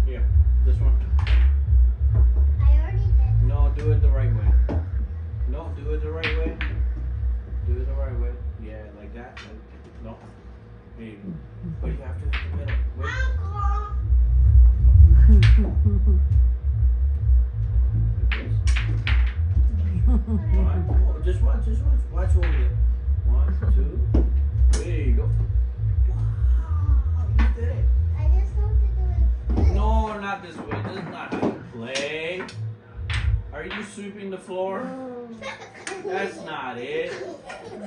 Yeah, this one. I already did. No, do it the right way. No, do it the right way. Do it the right way. Yeah, like that. No. There you go. But you have to hit the middle. Wait. One. Oh, just watch, just watch. Watch over it. 1, 2. There you go. Wow, you did it. I just have to do it. No, not this way. This is not how you play. Are you sweeping the floor? That's not it.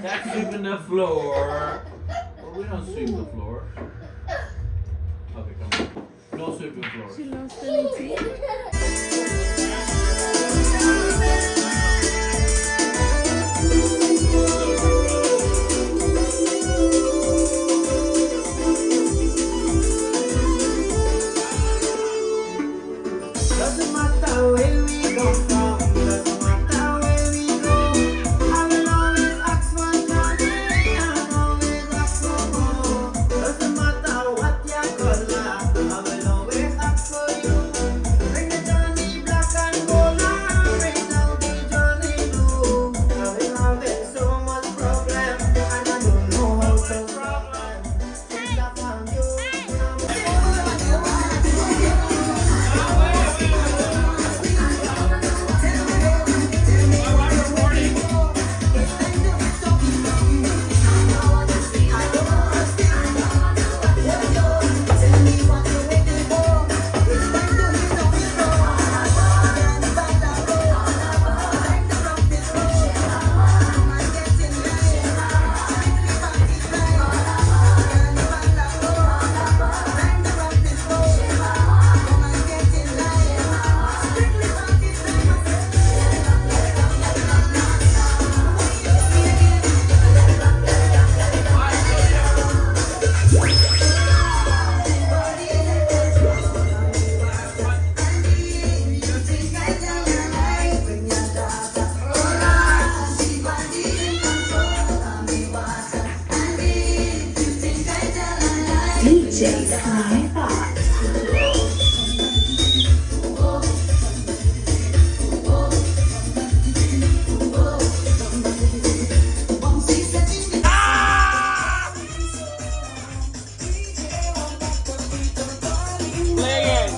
That's sweeping the floor. Well, we don't sweep the floor. Okay, come on. No sweeping floors. She lost anything. Doesn't matter where we come from, doesn't matter where we go. I will always ask for Johnny, and always ask for more. Doesn't matter what your color, I will always ask for you. Bring the Johnny black and gold, bring out the Johnny blue. Now we're having so much problem, and I don't know how to solve them. Since I found you, DJ Skybox. Play again.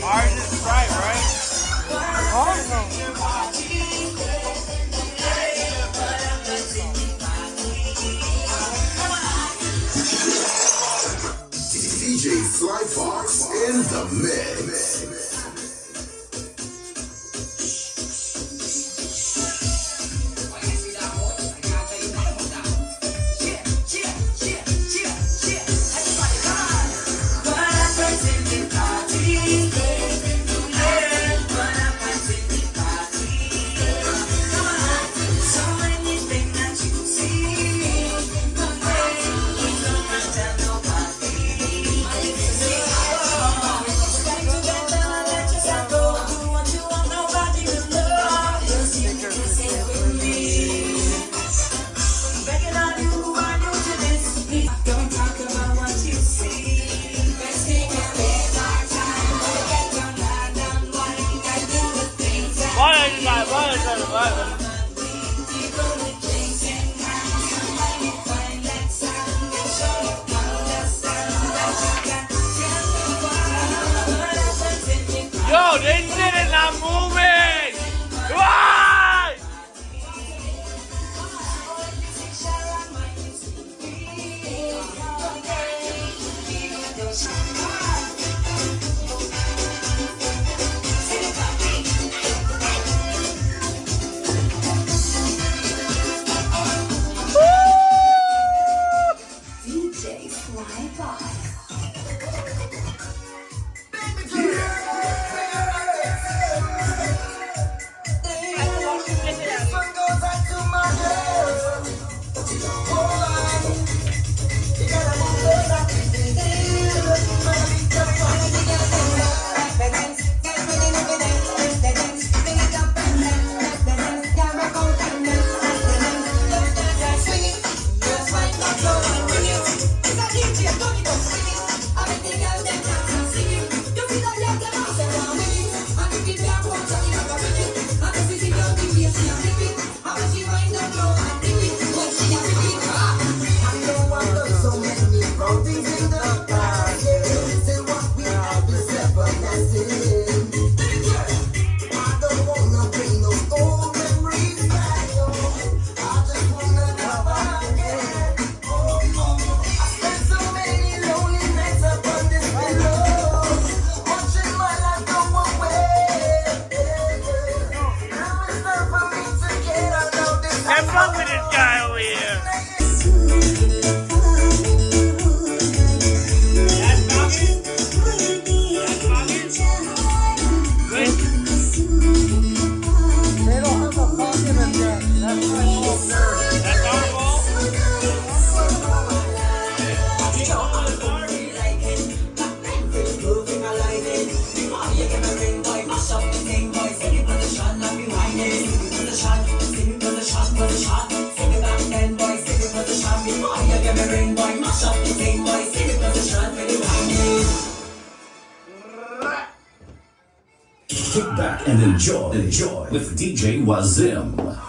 Ours is right, right? DJ Slyfox in the mix. Thank you. Yo, they did it, not moving! Why? DJ Flyby. This one goes out to my girl. Boy, you gotta move those up. Have fun with this guy over here. That's talking? That's talking? Good. They don't have a pocket yet. That's my fault. That's our ball? Kick back and enjoy with DJ Wazim.